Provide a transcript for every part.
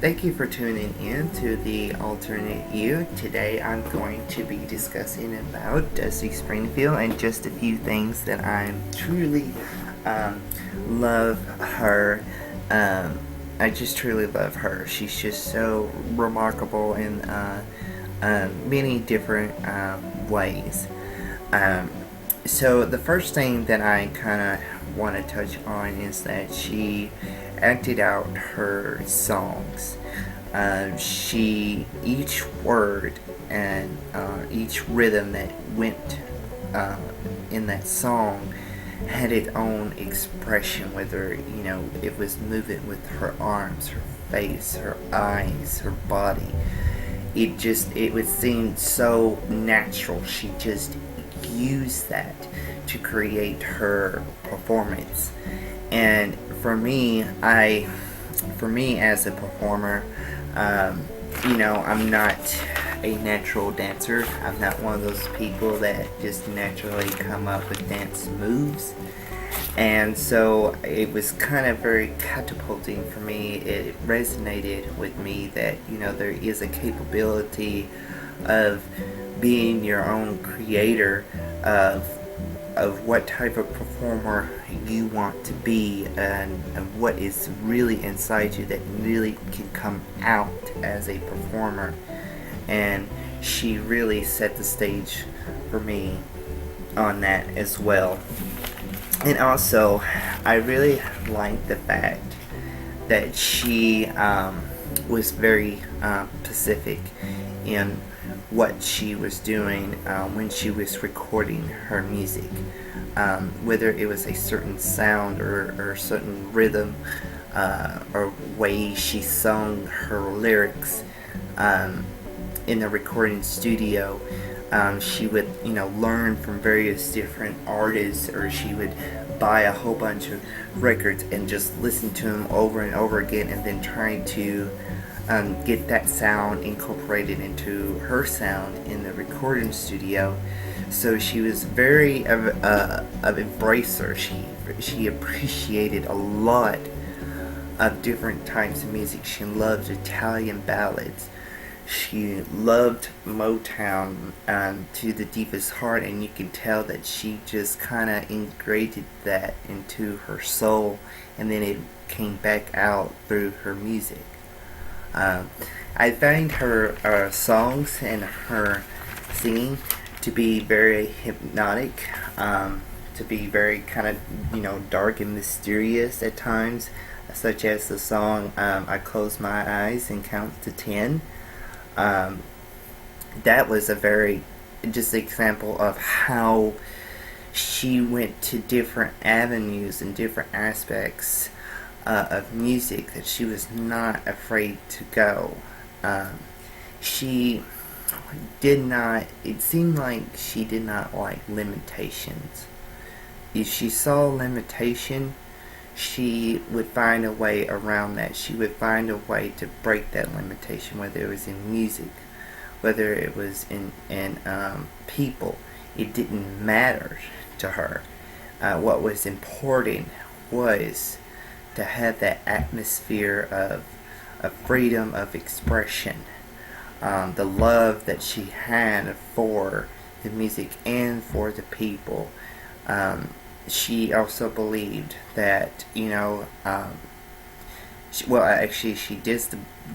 Thank you for tuning in to the Alternate You. Today I'm going to be discussing about Dusty Springfield and just a few things that I truly um, love her. Um, I just truly love her. She's just so remarkable in many different ways. Um, so the first thing that I kind of want to touch on is that she acted out her songs. Each word and each rhythm that went uh, in that song had its own expression, whether it was movement with her arms, her face, her eyes, her body. It would seem so natural. She just used that to create her performance. And for me as a performer, I'm not a natural dancer. I'm not one of those people that just naturally come up with dance moves. And so it was kind of very catapulting for me. It resonated with me that, there is a capability of being your own creator of what type of performer you want to be, and what is really inside you that really can come out as a performer. And she really set the stage for me on that as well. And also, I really like the fact that she was very specific in what she was doing when she was recording her music. Whether it was a certain sound or certain rhythm or way she sung her lyrics in the recording studio. She would, learn from various different artists, or she would buy a whole bunch of records and just listen to them over and over again, and then try to get that sound incorporated into her sound in the recording studio. So she was very of embracer. She appreciated a lot of different types of music. She loved Italian ballads. She loved Motown to the deepest heart, and you can tell that she just kind of integrated that into her soul, and then it came back out through her music. I find her songs and her singing to be very hypnotic, to be very kind of dark and mysterious at times, such as the song "I Close My Eyes and Count to 10." Um, that was a very just example of how she went to different avenues and different aspects of music that she was not afraid to go. She did not, it seemed like she did not like limitations. If she saw limitation, she would find a way around that. She would find a way to break that limitation, whether it was in music, whether it was in people. It didn't matter to her. What was important was to have that atmosphere of freedom of expression, the love that she had for the music and for the people. She also believed that she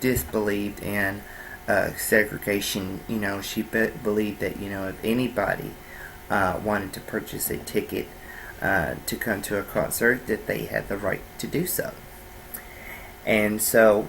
disbelieved in segregation. She believed that if anybody wanted to purchase a ticket to come to a concert, that they had the right to do so. And so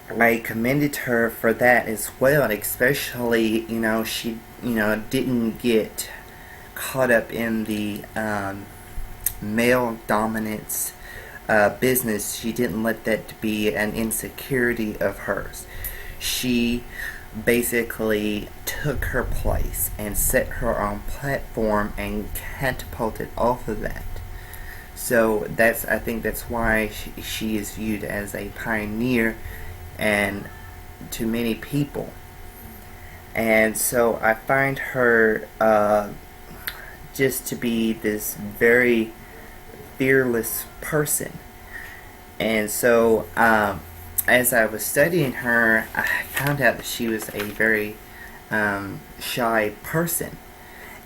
I commended her for that as well, and especially she didn't get caught up in the male dominance business. She didn't let that be an insecurity of hers. She basically took her place and set her own platform and catapulted off of that. So I think that's why she is viewed as a pioneer and to many people. And so I find her just to be this very fearless person. And so as I was studying her, I found out that she was a very shy person.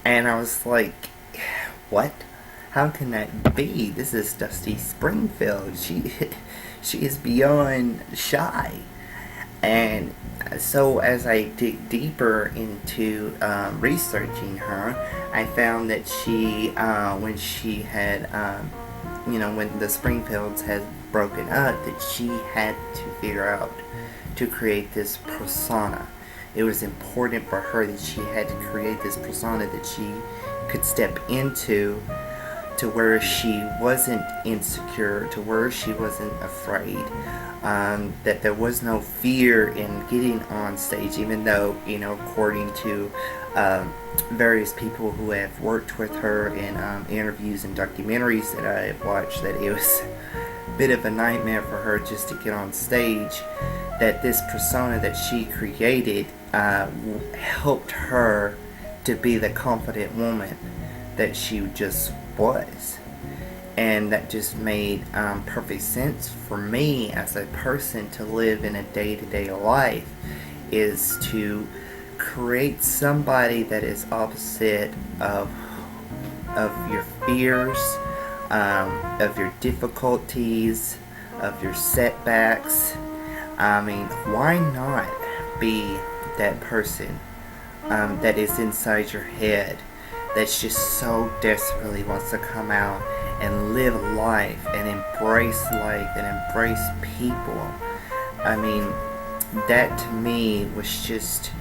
And I was like, what? How can that be? This is Dusty Springfield. She is beyond shy. And so as I dig deeper into researching her, I found that when she had, when the Springfields had broken up, that she had to figure out to create this persona. It was important for her that she had to create this persona that she could step into, to where she wasn't insecure, to where she wasn't afraid, that there was no fear in getting on stage, even though, according to various people who have worked with her in interviews and documentaries that I have watched, that it was a bit of a nightmare for her just to get on stage, that this persona that she created helped her to be the confident woman that she just was. And that just made perfect sense for me as a person to live in a day-to-day life, is to create somebody that is opposite of your fears, of your difficulties, of your setbacks. I mean, why not be that person that is inside your head, that's just so desperately wants to come out and live life and embrace life and embrace people. I mean, that to me was just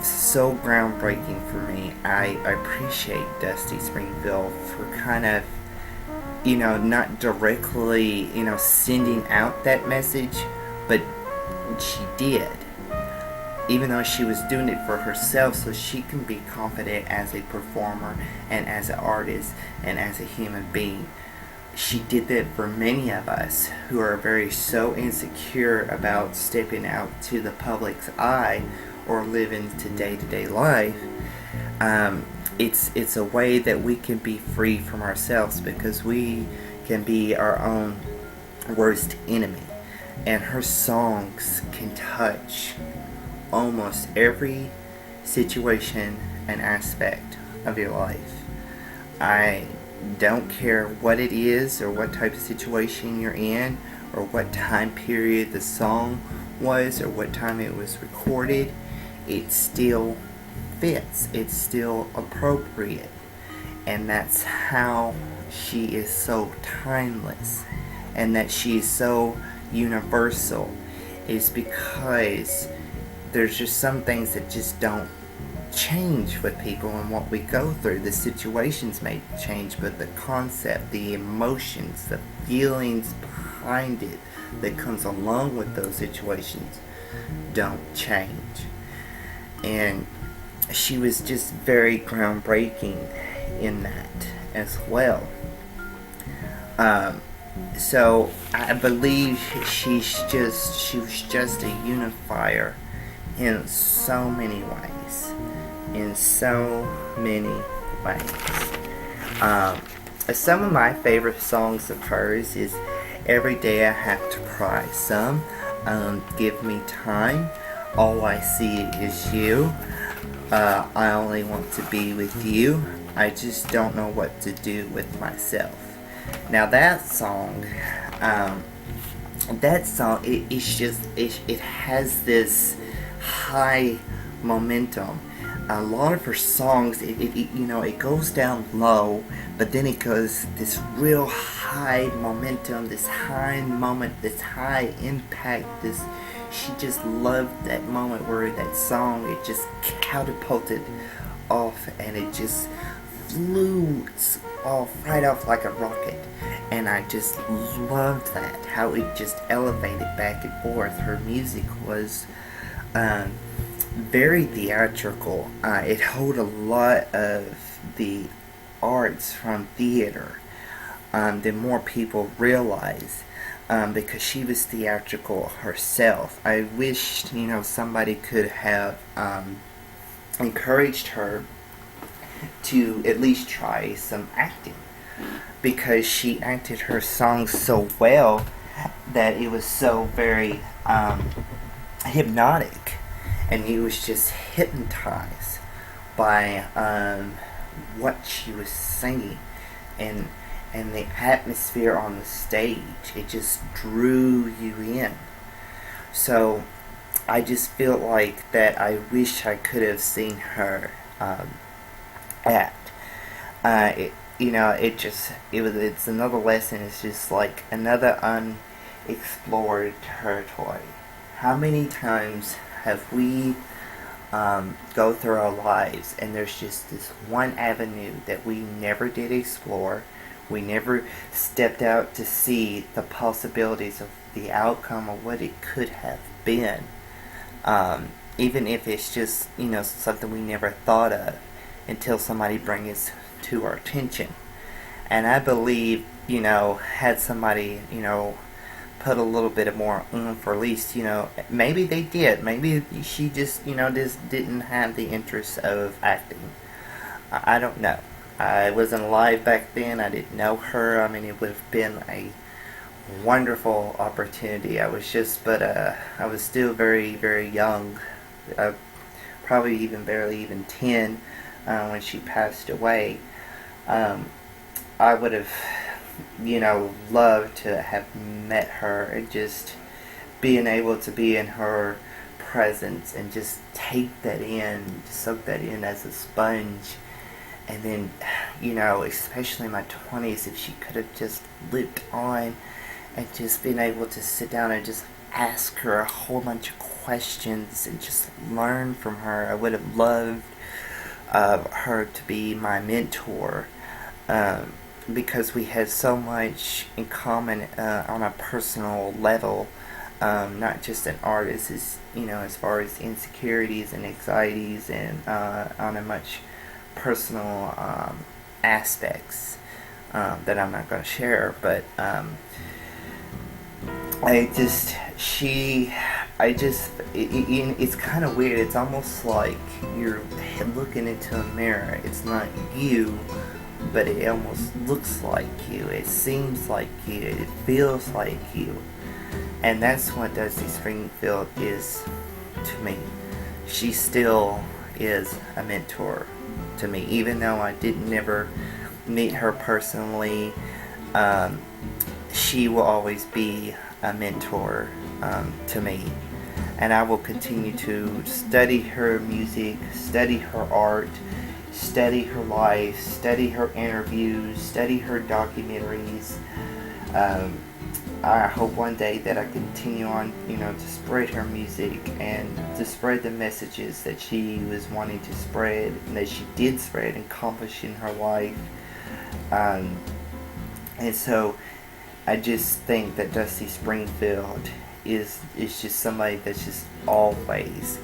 so groundbreaking for me. I appreciate Dusty Springfield for kind of, not directly, sending out that message, but she did. Even though she was doing it for herself, so she can be confident as a performer and as an artist and as a human being. She did that for many of us who are so insecure about stepping out to the public's eye or living to day-to-day life. It's a way that we can be free from ourselves, because we can be our own worst enemy. And her songs can touch almost every situation and aspect of your life. I don't care what it is or what type of situation you're in or what time period the song was or what time it was recorded. It still fits. It's still appropriate. And that's how she is so timeless, and that she is so universal, is because there's just some things that just don't change with people and what we go through. The situations may change, but the concept, the emotions, the feelings behind it that comes along with those situations don't change. And she was just very groundbreaking in that as well. So I believe she was just a unifier in so many ways. Some of my favorite songs of hers is Every Day I Have to Cry Some, Give Me Time, All I See Is You, I Only Want to Be With You, I Just Don't Know What to Do With Myself. Now that song, it has this high momentum. A lot of her songs, it goes down low, but then it goes this real high momentum, this high moment, this high impact. She just loved that moment where that song, it just catapulted off, and it just flew right off like a rocket. And I just loved that, how it just elevated back and forth. Her music was very theatrical. It held a lot of the arts from theater than more people realize, because she was theatrical herself. I wished, somebody could have encouraged her to at least try some acting, because she acted her songs so well that it was so very hypnotic, and you was just hypnotized by what she was singing, and the atmosphere on the stage. It just drew you in. So I just feel like that I wish I could have seen her act. It's another lesson. It's just like another unexplored territory. How many times have we go through our lives and there's just this one avenue that we never did explore? We never stepped out to see the possibilities of the outcome of what it could have been. Even if it's just, something we never thought of until somebody brings it to our attention. And I believe, had somebody, put a little bit of more oomph, or at least, maybe they did. Maybe she just, just didn't have the interest of acting. I don't know. I wasn't alive back then. I didn't know her. I mean, it would have been a wonderful opportunity. I was still very, very young. Probably even barely even 10 when she passed away. I would have, loved to have met her and just being able to be in her presence and just take that in, soak that in as a sponge. And then, especially in my 20s, if she could have just lived on and just been able to sit down and just ask her a whole bunch of questions and just learn from her. I would have loved her to be my mentor, because we had so much in common on a personal level, not just an artist, as far as insecurities and anxieties, and on a much personal aspects that I'm not going to share, but it's kind of weird. It's almost like you're looking into a mirror. It's not you, but it almost looks like you. It seems like you. It feels like you. And that's what Dusty Springfield is to me. She still is a mentor to me, even though I did never meet her personally. She will always be a mentor to me, and I will continue to study her music, study her art, study her life, study her interviews, study her documentaries. I hope one day that I continue on, to spread her music and to spread the messages that she was wanting to spread, and that she did spread and accomplish in her life. And so I just think that Dusty Springfield is just somebody that's just always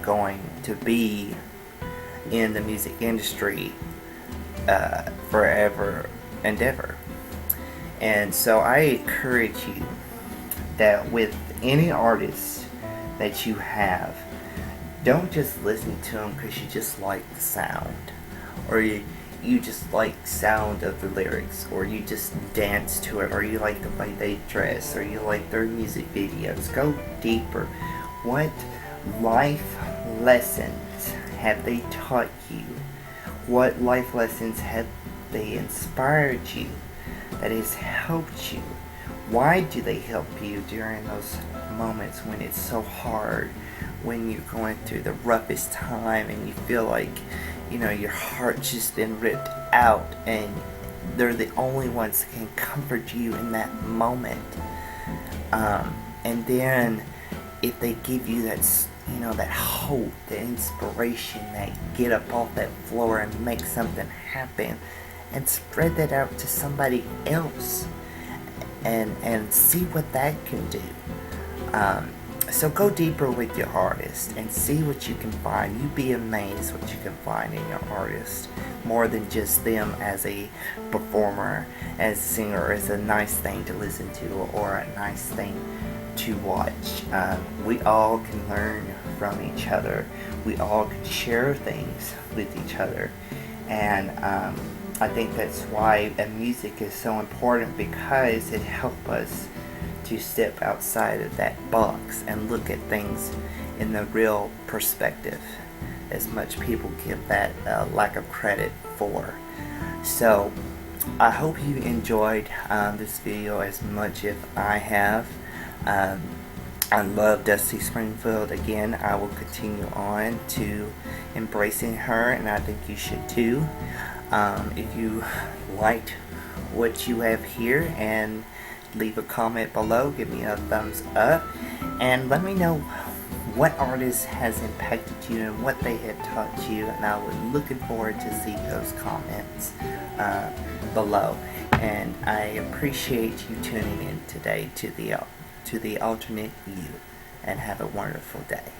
going to be in the music industry forever and ever. And so I encourage you that with any artist that you have, don't just listen to them because you just like the sound, or you just like sound of the lyrics, or you just dance to it, or you like the way they dress, or you like their music videos. Go deeper. What life lessons have they taught you? What life lessons have they inspired you, that has helped you? Why do they help you during those moments when it's so hard, when you're going through the roughest time and you feel like, your heart's just been ripped out, and they're the only ones that can comfort you in that moment. And then if they give you that, that hope, that inspiration, that get up off that floor and make something happen, and spread that out to somebody else, and see what that can do. So go deeper with your artist and see what you can find. You'd be amazed what you can find in your artist, more than just them as a performer, as a singer, as a nice thing to listen to, or a nice thing to watch. We all can learn from each other. We all can share things with each other. And I think that's why music is so important, because it helps us to step outside of that box and look at things in the real perspective, as much people give that lack of credit for. So I hope you enjoyed this video as much as I have. I love Dusty Springfield. Again, I will continue on to embracing her, and I think you should too. If you liked what you have here, and leave a comment below, give me a thumbs up, and let me know what artist has impacted you and what they have taught you, and I was looking forward to see those comments below. And I appreciate you tuning in today to the alternate view, and have a wonderful day.